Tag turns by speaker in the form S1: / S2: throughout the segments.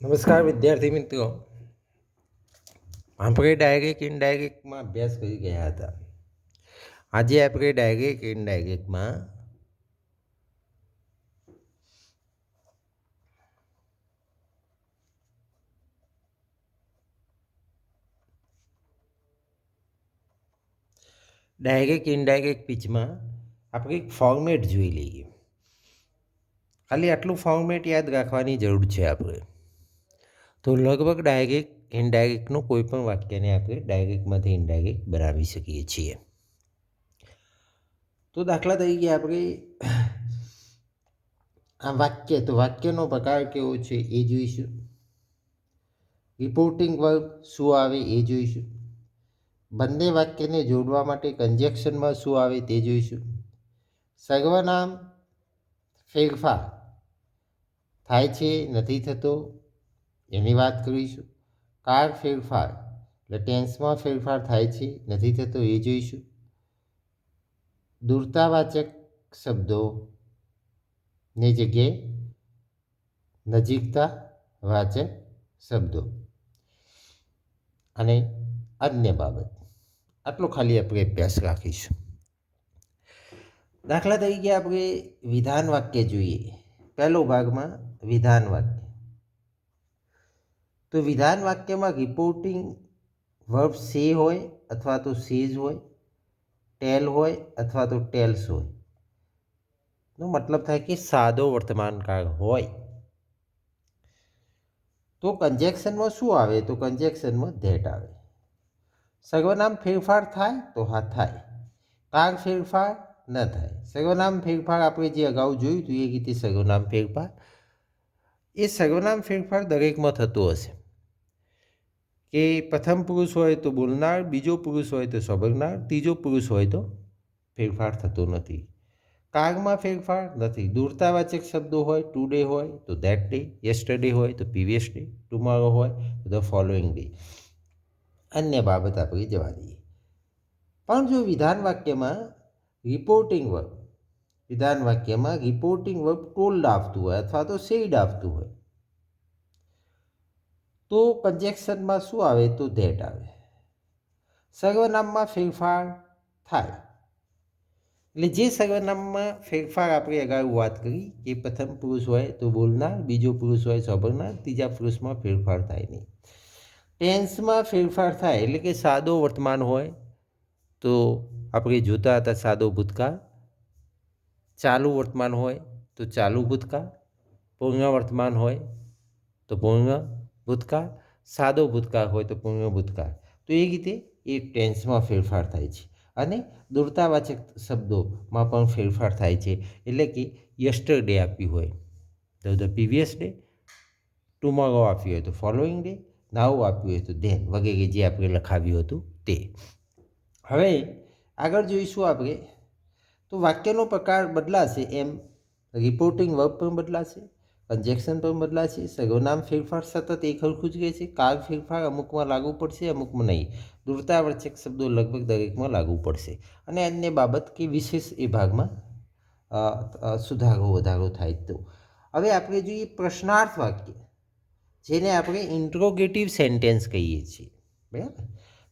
S1: નમસ્કાર વિદ્યાર્થી મિત્રો, આપણે ડાયરેક્ટ ઇનડાયરેક્ટમાં અભ્યાસ કરી ગયા હતા. આજે આપણે ડાયરેક્ટ ઇનડાયરેક્ટમાં ઇનડાયરેક્ટ પીચમાં આપણે એક ફોર્મેટ જોઈ લઈએ. ખાલી આટલું ફોર્મેટ યાદ રાખવાની જરૂર છે આપણે. તો લગભગ ડાયરેક્ટ ઇનડાયરેક્ટનું કોઈ પણ વાક્યને આપણે ડાયરેક્ટમાંથી ઇનડાયરેક્ટ બનાવી શકીએ છીએ. તો દાખલા તરીકે આપણે આ વાક્યનો પ્રકાર કેવો છે એ જોઈશું. રિપોર્ટિંગ વર્બ શું આવે એ જોઈશું. બંને વાક્યને જોડવા માટે કન્જેક્શનમાં શું આવે તે જોઈશું. સર્વનામ ફેરફાર થાય છે નથી થતો એની વાત કરીશું. કાળ ફેરફાર એટલે ટેન્સમાં ફેરફાર થાય છે નથી થતો એ જોઈશું. દૂરતાવાચક શબ્દોની જગ્યાએ નજીકતા વાચક શબ્દો અને અન્ય બાબત, આટલો ખાલી આપણે અભ્યાસ રાખીશું. દાખલા તરીકે આપણે વિધાન વાક્ય જોઈએ. પહેલો ભાગમાં વિધાન વાક્ય. તો વિધાન વાક્યમાં રિપોર્ટિંગ વર્બ સે હોય અથવા તો સેઝ હોય, ટેલ હોય અથવા તો ટેલ્સ હોય. નો મતલબ થાય કે સાદો વર્તમાનકાળ હોય. તો કન્જેક્શનમાં શું આવે? તો કન્જેક્શનમાં ધેટ આવે. સર્વનામ ફેરફાર થાય તો હા થાય. કાળ ફેરફાર ન થાય. સર્વનામ ફેરફાર આપણે જે અગાઉ જોયું હતું એ રીતે સર્વનામ ફેરફાર, એ સર્વનામ ફેરફાર દરેકમાં થતો હશે કે પ્રથમ પુરુષ હોય તો બોલનાર, બીજો પુરુષ હોય તો સાંભળનાર, ત્રીજો પુરુષ હોય તો ફેરફાર થતો નથી. કાળમાં ફેરફાર નથી. દૂરતાવાચક શબ્દો હોય, ટુડે હોય તો ધેટ ડે, યસ્ટરડે હોય તો પ્રીવિયસ ડે, ટુમોરો હોય તો ધ ફોલોઈંગ ડે. અન્ય બાબત આપણે જવા દઈએ. પણ જો વિધાન વાક્યમાં રિપોર્ટિંગ વર્બ ટોલ્ડ આવતું હોય અથવા તો સેડ આવતું હોય તો કન્જેક્શનમાં શું આવે? તો ધેટ આવે. સર્વનામમાં ફેરફાર થાય એટલે જે સર્વનામમાં ફેરફાર આપણે અગાઉ વાત કરી કે પ્રથમ પુરુષ હોય તો બોલનાર, બીજો પુરુષ હોય સાંભળનાર, ત્રીજા પુરુષમાં ફેરફાર થાય નહીં. ટેન્સમાં ફેરફાર થાય એટલે કે સાદો વર્તમાન હોય તો આપણે જોતા હતા સાદો ભૂતકાળ, ચાલુ વર્તમાન હોય તો ચાલુ ભૂતકાળ, પૂર્ણ વર્તમાન હોય તો પૂર્ણ ભૂતકાળ, સાદો ભૂતકાળ હોય તો પૂર્ણ ભૂતકાળ. તો એ રીતે એ ટેન્સમાં ફેરફાર થાય છે. અને દૂરતાવાચક શબ્દોમાં પણ ફેરફાર થાય છે. એટલે કે યસ્ટરડે આપ્યું હોય તો ધ પ્રીવિયસ ડે, ટુમોરો આપ્યું હોય તો ફોલોઈંગ ડે, નાઉ આપ્યું હોય તો ધેન, વગેરે જે આપણે લખાવ્યું હતું તે. હવે આગળ જોઈશું આપણે. તો વાક્યનો પ્રકાર બદલાશે એમ રિપોર્ટિંગ વર્બ પણ બદલાશે, કન્જેક્શન પણ બદલાશે. સર્વનામ ફેરફાર સતત એક હરખું જ રહેશે. કાળ ફેરફાર અમુકમાં લાગુ પડશે, અમુકમાં નહીં. દૂરતાવાચક શબ્દો લગભગ દરેકમાં લાગુ પડશે. અને અન્ય બાબત કે વિશેષ એ ભાગમાં સુધારો વધારો થાય. તો હવે આપણે જોઈએ પ્રશ્નાર્થ વાક્ય, જેને આપણે ઇન્ટ્રોગેટિવ સેન્ટેન્સ કહીએ છીએ. બરાબર?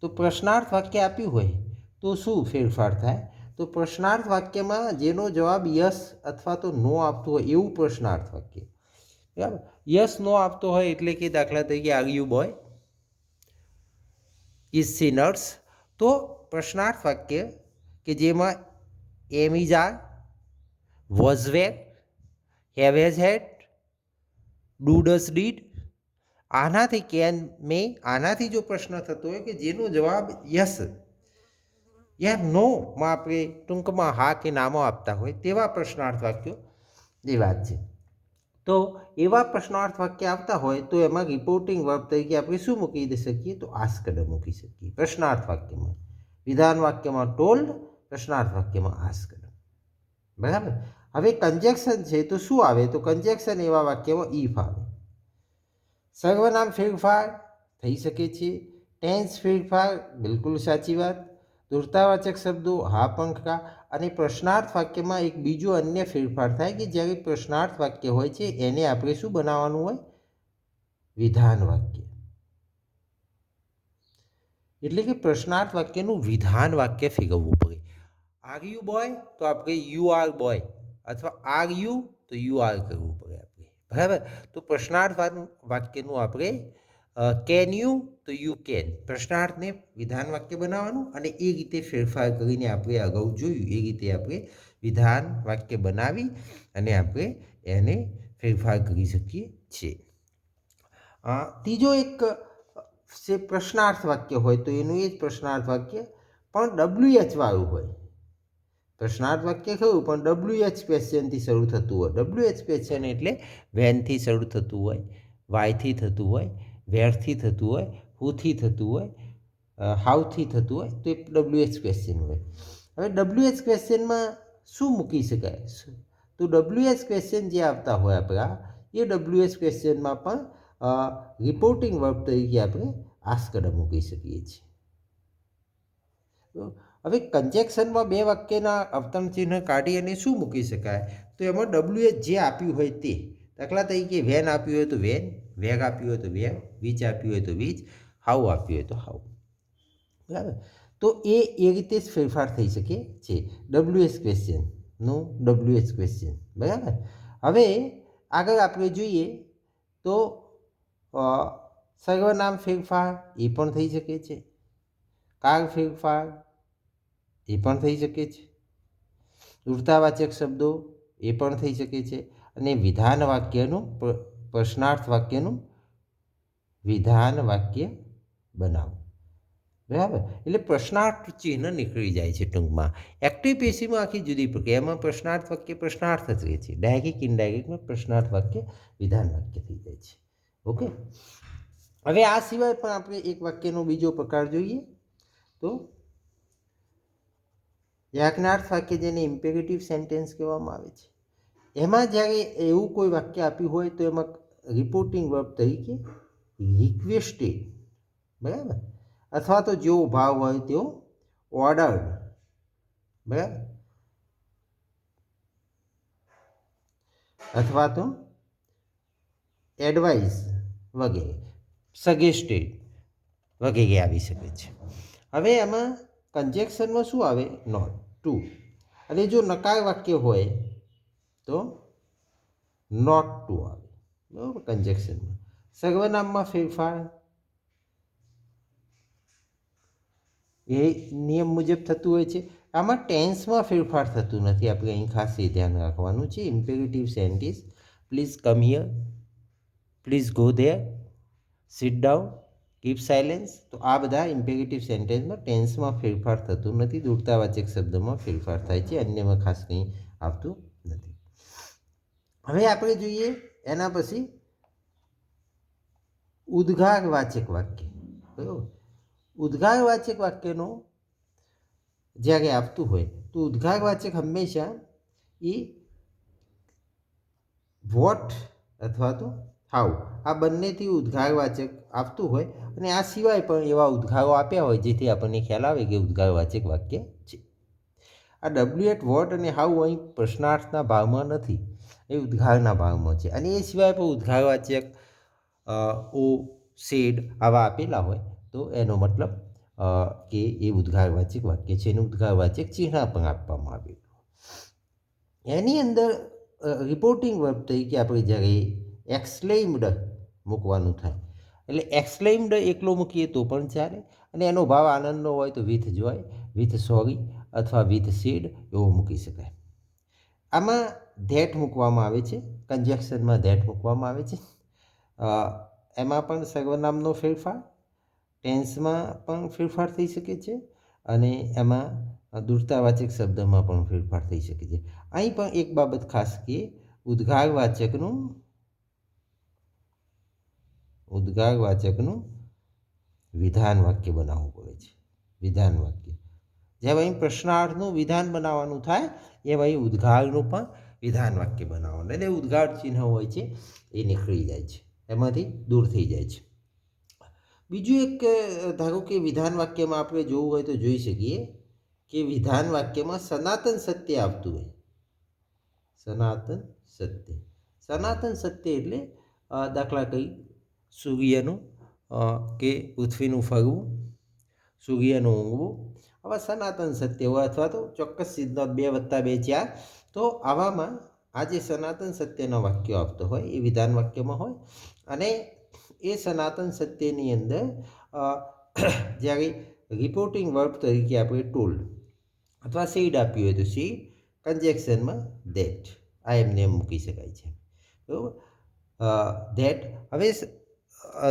S1: તો પ્રશ્નાર્થ વાક્ય આપ્યું હોય તો શું ફેરફાર થાય? તો પ્રશ્નાર્થ વાક્યમાં જેનો જવાબ યસ અથવા તો નો આપતો હોય એવું પ્રશ્નાર્થ વાક્ય. બરાબર? યસ નો આપતો હોય એટલે કે દાખલા તરીકે are you boy, is she nurse. તો પ્રશ્નાર્થ વાક્ય કે જેમાં am is are, was were, have has had, do does did, આનાથી કેન મે, આનાથી જો પ્રશ્ન થતો હોય કે જેનો જવાબ યસ યા નોમાં આપણે ટૂંકમાં હા કે નામાં આપતા હોય તેવા પ્રશ્નાર્થ વાક્યો જે વાત છે. તો એવા પ્રશ્નાર્થ વાક્ય આવતા હોય તો એમાં રિપોર્ટિંગ વર્બ તરીકે આપણે શું મૂકી શકીએ? તો આસ્કડ મૂકી શકીએ પ્રશ્નાર્થ વાક્યમાં. વિધાન વાક્યમાં ટોલ્ડ, પ્રશ્નાર્થ વાક્યમાં આસ્કડ. બરાબર? હવે કન્જેક્શન છે તો શું આવે? તો કન્જેક્શન એવા વાક્યમાં ઇફ આવે. સર્વનામ ફેરફાર થઈ શકે છે. ટેન્સ ફેરફાર, બિલકુલ સાચી વાત. દૂરતાવાચક શબ્દો, હા પંખા. અને પ્રશ્નાર્થ વાક્યમાં એક બીજો અન્ય ફેરફાર થાય કે જ્યારે પ્રશ્નાર્થ વાક્ય હોય છે એને આપણે શું બનાવવાનું હોય? વિધાન વાક્ય એટલે કે પ્રશ્નાર્થ વાક્યનું વિધાન વાક્ય ફેરવવું પડે. આર યુ બોય તો આપણે યુ આર બોય, અથવા આર યુ તો યુ આર કરવું પડે આપણે, બરાબર. તો પ્રશ્નાર્થ વાક્યનું આપણે કેન યુ તો યુ કેન, પ્રશ્નાર્થને વિધાન વાક્ય બનાવવાનું અને એ રીતે ફેરફાર કરીને આપણે અગાઉ જોયું એ રીતે આપણે વિધાન વાક્ય બનાવી અને આપણે એને ફેરફાર કરી શકીએ છીએ. ત્રીજો એક જે પ્રશ્નાર્થ વાક્ય હોય તો એનું એ જ પ્રશ્નાર્થ વાક્ય પણ WH વાળું હોય. પ્રશ્નાર્થ વાક્ય ખરું પણ WH ક્વેશ્ચનથી શરૂ થતું હોય. WH ક્વેશ્ચન એટલે વેનથી શરૂ થતું હોય, વાયથી થતું હોય, વેરથી થતું હોય, હુથી થતું હોય, હાઉથી થતું હોય, તો એ WH ક્વેશ્ચન હોય. હવે WH ક્વેશ્ચનમાં શું મૂકી શકાય? તો WH ક્વેશ્ચન જે આવતા હોય આપણા એ WH ક્વેશ્ચનમાં પણ રિપોર્ટિંગ વર્બ તરીકે આપણે આસ્કડ મૂકી શકીએ છીએ. હવે કન્જેક્શનમાં બે વાક્યના અવતરણ ચિહ્ન કાઢી અને શું મૂકી શકાય? તો એમાં WH જે આપ્યું હોય તે, દાખલા તરીકે વેન આપ્યું હોય તો વેન, વેગ આપ્યું હોય તો વેગ, વીચ આપ્યું હોય તો વીચ, હાઉ આપ્યું હોય તો હાઉ, બરાબર. તો એ રીતે જ ફેરફાર થઈ શકે છે WH ક્વેશ્ચનનું WH ક્વેશ્ચન, બરાબર. હવે આગળ આપણે જોઈએ તો સર્વનામ ફેરફાર એ પણ થઈ શકે છે, કાર ફેરફાર એ પણ થઈ શકે છે, ઉર્તાવાચક શબ્દો એ પણ થઈ શકે છે, અને વિધાન વાક્યનું પ્રશ્નાર્થ વાક્યનું વિધાન વાક્ય બનાવો, બરાબર. એટલે પ્રશ્નાર્થ ચિહ્ન નીકળી જાય છે ટૂંકમાં. એક્ટિવ પેશીમાં આખી જુદી પ્રક્રિયા, એમાં પ્રશ્નાર્થ વાક્ય પ્રશ્નાર્થ જ રહે છે, ડાયરેક્ટ ઇનડાયરેક્ટમાં પ્રશ્નાર્થ વાક્ય વિધાન વાક્ય થઈ જાય છે. ઓકે. હવે આ સિવાય પણ આપણે એક વાક્યનો બીજો પ્રકાર જોઈએ તો યાજ્ઞાર્થ વાક્ય, જેને ઇમ્પેરેટિવ સેન્ટેન્સ કહેવામાં આવે છે. એમાં જ્યારે એવું કોઈ વાક્ય આપ્યું હોય તો એમાં રિપોર્ટિંગ વર્બ તરીકે રિક્વેસ્ટેડ, બરાબર, અથવા તો જેવો ભાવ હોય તેવો ઓર્ડર્ડ, બરાબર, અથવા તો એડવાઇસ વગેરે, સજેસ્ટેડ વગેરે આવી શકે છે. હવે એમાં કન્જેક્શનમાં શું આવે? Not to. અને જો નકાર વાક્ય હોય તો નોટ ટુ આવે, બરાબર. કન્જેક્શનમાં સર્વનામમાં ફેરફાર એ નિયમ મુજબ થતું હોય છે. આમાં ટેન્સમાં ફેરફાર થતું નથી, આપણે અહીં ખાસ એ ધ્યાન રાખવાનું છે. Imperative sentence, please come here, please go there, sit down, keep silence, તો આ બધા ઇમ્પેરેટિવ સેન્ટેન્સમાં ટેન્સમાં ફેરફાર થતું નથી. ઉર્તાવાચક શબ્દમાં ફેરફાર થાય છે, અન્યમાં ખાસ કંઈ આવતું નથી. હવે આપણે જોઈએ એના પછી ઉદ્ગારવાચક વાક્ય, બરાબર. ઉદ્ગારવાચક વાક્યનો જ્યારે આવતું હોય તો ઉદ્ગારવાચક હંમેશા એ વોટ અથવા તો હાઉ, આ બંનેથી ઉદ્ગારવાચક આવતું હોય, અને આ સિવાય પણ એવા ઉદ્ગારો આપ્યા હોય જેથી આપણને ખ્યાલ આવે કે ઉદ્ગારવાચક વાક્ય છે. આ WH, વોટ અને હાઉ અહીં પ્રશ્નાર્થના ભાગમાં નથી, એ ઉદ્ગારના ભાગમાં છે. અને એ સિવાય પણ ઉદ્ગારવાચક ઓ, સેડ આવા આપેલા હોય તો એનો મતલબ કે એ ઉદ્ગારવાચક વાક્ય છે, એને ઉદ્ગારવાચક ચિહ્ન પણ આપવામાં આવેલું. એની અંદર રિપોર્ટિંગ વર્બ તરીકે આપણે જ્યારે એક્સક્લેમ્ડ મૂકવાનું થાય, એટલે એક્સક્લેમ્ડ એકલો મૂકીએ તો પણ ચાલે, અને એનો ભાવ આનંદનો હોય તો વિથ જોય, વિથ સોરી અથવા વિથ સેડ એવો મૂકી શકાય. આમાં ધેટ મૂકવામાં આવે છે, કન્જેક્શનમાં ધેટ મૂકવામાં આવે છે. એમાં પણ સર્વનામનો ફેરફાર, ટેન્સમાં પણ ફેરફાર થઈ શકે છે, અને એમાં દૂરતાવાચક શબ્દમાં પણ ફેરફાર થઈ શકે છે. અહીં પણ એક બાબત ખાસ કે ઉદ્ગારવાચકનું વિધાન વાક્ય બનાવવું પડે છે. વિધાન વાક્ય જેમ અહીં પ્રશ્નાર્થનું વિધાન બનાવવાનું થાય એમ અહીં ઉદ્ગારનું પણ વિધાન વાક્ય બનાવવાનું, એટલે ઉદ્ગાર ચિહ્ન હોય છે એ નીકળી જાય છે, એમાંથી દૂર થઈ જાય છે. બીજું એક ધારો કે વિધાન વાક્યમાં આપણે જોવું હોય તો જોઈ શકીએ કે વિધાન વાક્યમાં સનાતન સત્ય આવતું હોય. સનાતન સત્ય, સનાતન સત્ય એટલે દાખલા સૂર્યનું કે પૃથ્વીનું ફરવું, સૂર્યનું ઊંઘવું, આવા સનાતન સત્ય હોય અથવા તો ચોક્કસ સિદ્ધાંત 2+2 4. તો આવામાં આ જે સનાતન સત્યના વાક્યો આપતો હોય એ વિધાન વાક્યમાં હોય અને એ સનાતન સત્યની અંદર જ્યારે રિપોર્ટિંગ વર્બ તરીકે આપણે ટોલ્ડ અથવા સીડ આપ્યું હોય તો સીડ, કન્જેક્શનમાં ધેટ, આ એમને એમ મૂકી શકાય છે. બરાબર. ધેટ. હવે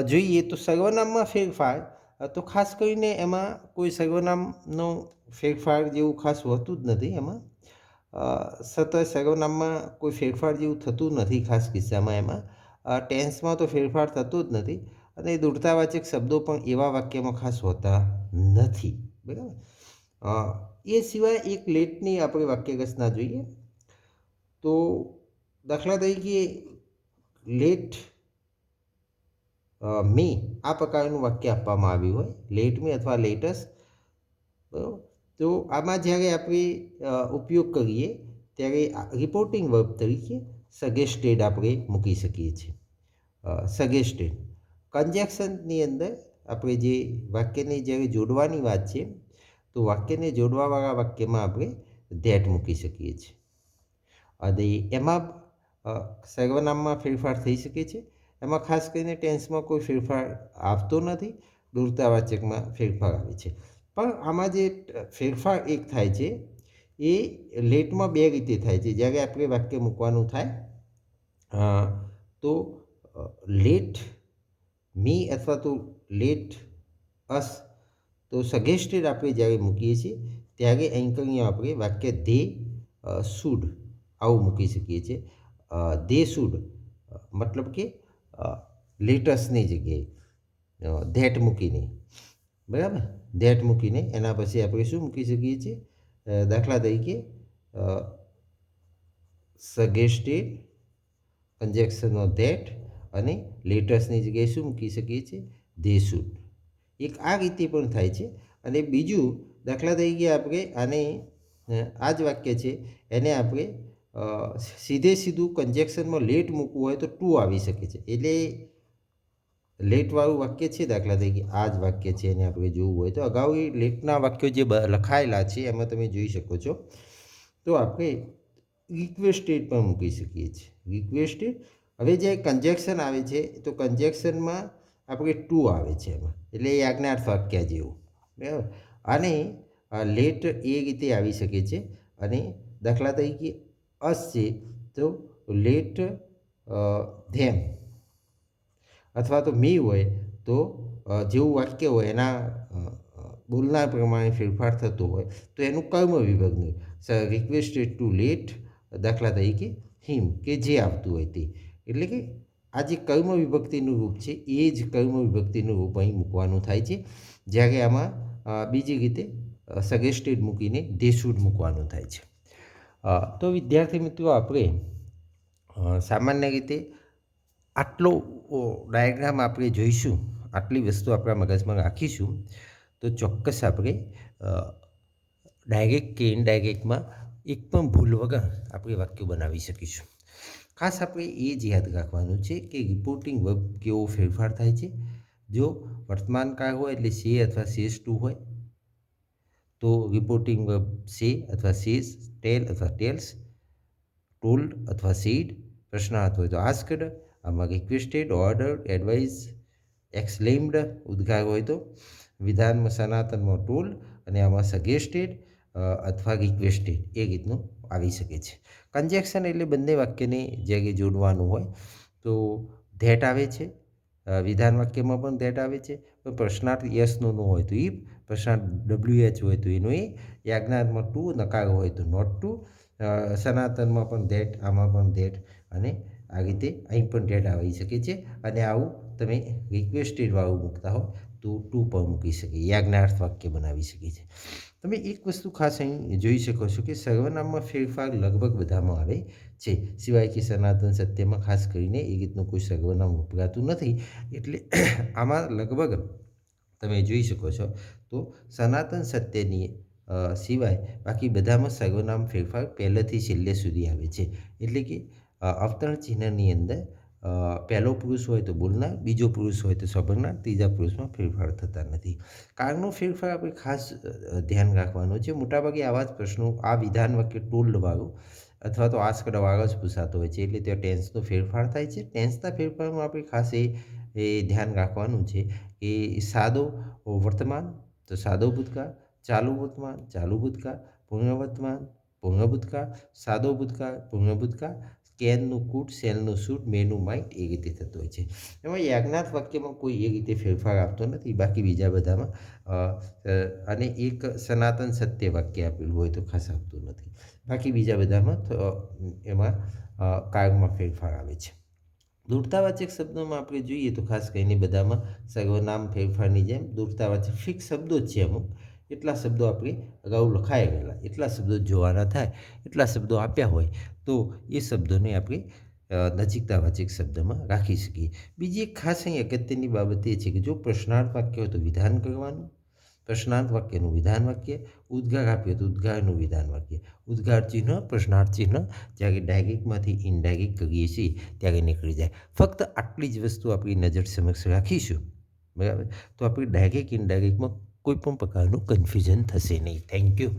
S1: જોઈએ તો સર્વનામમાં ફેરફાર, તો ખાસ કરીને એમાં કોઈ સર્વનામનો ફેરફાર જેવું ખાસ હોતું જ નથી. એમાં સતત સર્વનામમાં કોઈ ફેરફાર જેવું થતું નથી. ખાસ કિસ્સામાં એમાં ટેન્સમાં તો ફેરફાર થતો જ નથી અને દૂરતાવાચક શબ્દો પણ એવા વાક્યમાં ખાસ હોતા નથી. બરાબર. એ સિવાય એક લેટની આપણે વાક્ય રચના જોઈએ. તો દાખલા તરીકે લેટ મી, આ પ્રકારનું વાક્ય આપવામાં આવ્યું હોય, લેટ મી અથવા લેટસ. બરાબર. તો આમાં જ્યારે આપણે ઉપયોગ કરીએ ત્યારે રિપોર્ટિંગ વર્બ તરીકે સગેસ્ટેડ આપણે મૂકી શકીએ છીએ. સગેસ્ટેડ. કન્જેક્શનની અંદર આપણે જે વાક્યને જ્યારે જોડવાની વાત છે તો વાક્યને જોડવાવાળા વાક્યમાં આપણે ધેટ મૂકી શકીએ છીએ. અને એમાં સર્વનામમાં ફેરફાર થઈ શકે છે. એમાં ખાસ કરીને ટેન્સમાં કોઈ ફેરફાર આવતો નથી, દૂરતાવાચકમાં ફેરફાર આવે છે. પણ આમાં જે ફેરફાર એક થાય છે એ લેટમાં 2 રીતે થાય છે. જ્યારે આપણે વાક્ય મૂકવાનું થાય તો લેટ મી અથવા તો લેટ અસ, તો સગેસ્ટેડ આપણે જ્યારે મૂકીએ છીએ ત્યારે અહીં આપણે વાક્ય ધે શુડ આવું મૂકી શકીએ છીએ. ધે શુડ મતલબ કે લેટસની જગ્યાએ ધેટ મૂકીને, બરાબર, ધેટ મૂકીને એના પછી આપણે શું મૂકી શકીએ છીએ? દાખલા તરીકે સગેસ્ટેડ, કન્જેક્શનનો ધેટ અને લેટસની જગ્યાએ શું મૂકી શકીએ છીએ? They should. એક આ રીતે પણ થાય છે. અને બીજું દાખલા તરીકે આપણે આને આ જ વાક્ય છે એને આપણે સીધું કન્જેક્શનમાં લેટ મૂકવું હોય તો ટુ આવી શકે છે. એટલે લેટવાળું વાક્ય છે, દાખલા તરીકે આ જ વાક્ય છે, એને આપણે જોવું હોય તો અગાઉ એ લેટના વાક્યો જે લખાયેલા છે એમાં તમે જોઈ શકો છો. તો આપણે રિક્વેસ્ટેડ પણ મૂકી શકીએ છીએ. રિક્વેસ્ટેડ. હવે જે કન્જેક્શન આવે છે તો કન્જેક્શનમાં આપણે ટુ આવે છે એમાં, એટલે એ આજ્ઞાર્થ વાક્ય જેવું. બરાબર. અને લેટ એ રીતે આવી શકે છે. અને દાખલા તરીકે અસ છે તો લેટ ધેમ, અથવા તો મી હોય તો જેવું વાક્ય હોય એના બોલનાર પ્રમાણે ફેરફાર થતો હોય તો એનું કર્મ વિભાગનું રિક્વેસ્ટેડ ટુ લેટ, દાખલા તરીકે હિમ, કે જે આવતું હોય તે. એટલે કે આ જે કર્મ વિભક્તિનું રૂપ છે એ જ કર્મ વિભક્તિનું રૂપ અહીં મૂકવાનું થાય છે. જ્યારે આમાં બીજી રીતે સગેસ્ટેડ મૂકીને ધે શુડ મૂકવાનું થાય છે. તો વિદ્યાર્થી મિત્રો, આપણે સામાન્ય રીતે આટલો ડાયાગ્રામ આપણે જોઈશું, આટલી વસ્તુ આપણા મગજમાં રાખીશું તો ચોક્કસ આપણે ડાયરેક્ટ કે ઇનડાયરેક્ટમાં એક પણ ભૂલ વગર આપણે વાક્યો બનાવી શકીશું. ખાસ આપણે એ જ યાદ રાખવાનું છે કે રિપોર્ટિંગ વર્બ કેવો ફેરફાર થાય છે. જો વર્તમાન કાળ હોય એટલે સે અથવા સેઝ ટુ હોય તો રિપોર્ટિંગ વર્બ સે અથવા સેઝ, ટેલ અથવા ટેલ્સ, ટોલ્ડ અથવા સીડ, પ્રશ્નાર્થ હોય તો આસ્કડ, આમાં રિક્વેસ્ટેડ, ઓર્ડર્ડ, એડવાઇઝ, એક્સલેમ્ડ, ઉદ્ગાર હોય તો વિધાનમાં સનાતનમાં ટોલ્ડ અને આમાં સગેસ્ટેડ અથવા રિક્વેસ્ટેડ એ રીતનું આવી શકે છે. કન્જેક્શન એટલે બંને વાક્યને જ્યારે જોડવાનું હોય તો ધેટ આવે છે. વિધાન વાક્યમાં પણ ધેટ આવે છે. પણ પ્રશ્નાર્થ યસનો નો હોય તો ઇફ, પ્રશ્નાર્થ WH હોય તો એનો એ, યાજ્ઞાર્થમાં ટુ, નકાર હોય તો નોટ ટુ, સનાતનમાં પણ ધેટ, આમાં પણ ધેટ, અને આ રીતે અહીં પણ ધેટ આવી શકે છે. અને આવું તમે રિક્વેસ્ટેડવાળું મૂકતા હો તો ટુ પણ મૂકી શકીએ, યાજ્ઞાર્થ વાક્ય બનાવી શકીએ છીએ. તમે એક વસ્તુ ખાસ અહીં જોઈ શકો છો કે સર્વનામમાં ફેરફાર લગભગ બધામાં આવે છે, સિવાય કે સનાતન સત્યમાં ખાસ કરીને એ રીતનું કોઈ સર્વનામ વપરાતું નથી. એટલે આમાં લગભગ તમે જોઈ શકો છો તો સનાતન સત્યની સિવાય બાકી બધામાં સર્વનામ ફેરફાર પહેલેથી છેલ્લે સુધી આવે છે. એટલે કે અવતરણ ચિહ્નની અંદર પહેલો પુરુષ હોય તો બોલનાર, બીજો પુરુષ હોય તો સાંભળનાર, ત્રીજા પુરુષમાં ફેરફાર થતા નથી. કારનો ફેરફાર આપણે ખાસ ધ્યાન રાખવાનો છે. મોટાભાગે આવા જ પ્રશ્નો આ વિધાન વાક્ય ટોલ્ડવાળું અથવા તો આસ્કડવાળો જ પૂછાતો હોય છે, એટલે ત્યાં ટેન્સનો ફેરફાર થાય છે. ટેન્સના ફેરફારમાં આપણે ખાસ એ ધ્યાન રાખવાનું છે કે સાદો વર્તમાન તો સાદો ભૂતકાળ, ચાલુ વર્તમાન ચાલુ ભૂતકાળ, પૂર્ણ વર્તમાન પૂર્ણ ભૂતકાળ, સાદો ભૂતકાળ પૂર્ણ ભૂતકાળ, કેનનું કૂટ, સેલનું સૂટ, મેનું માઇટ એ રીતે થતું હોય છે. એમાં યાજ્ઞાર્થ વાક્યમાં કોઈ એ રીતે ફેરફાર આપતો નથી, બાકી બીજા બધામાં અને એક સનાતન સત્ય વાક્ય આપેલું હોય તો ખાસ આપતું નથી. બાકી બીજા બધામાં એમાં કાળમાં ફેરફાર આવે છે. દૂરતાવાચક શબ્દોમાં આપણે જોઈએ તો ખાસ કરીને બધામાં સર્વનામ ફેરફારની જેમ દૂરતાવાચક ફિક્સ શબ્દો જ છે. અમુક એટલા શબ્દો આપણે અગાઉ લખાઈ ગયેલા એટલા શબ્દો જોવાના થાય, એટલા શબ્દો આપ્યા હોય તો એ શબ્દોને આપણે નજીકતાવાચક શબ્દમાં રાખી શકીએ. બીજી એક ખાસ અહીં અગત્યની બાબત એ છે કે જો પ્રશ્નાર્થ વાક્ય હોય તો વિધાન કરવાનું, પ્રશ્નાર્થ વાક્યનું વિધાન વાક્ય, ઉદ્ગાર આપ્યો તો ઉદ્ગારનું વિધાન વાક્ય. ઉદ્ગાર ચિહ્ન પ્રશ્નાર્થ ચિહ્ન જ્યારે ડાયરેક્ટમાંથી ઇનડાયરેક્ટ કરીએ છીએ ત્યારે નીકળી જાય. ફક્ત આટલી જ વસ્તુ આપણી નજર સમક્ષ રાખીશું, બરાબર, તો આપણે ડાયરેક્ટ ઇનડાયરેક્ટમાં કોઈ પણ પ્રકારનું કન્ફ્યુઝન થશે નહીં. Thank you.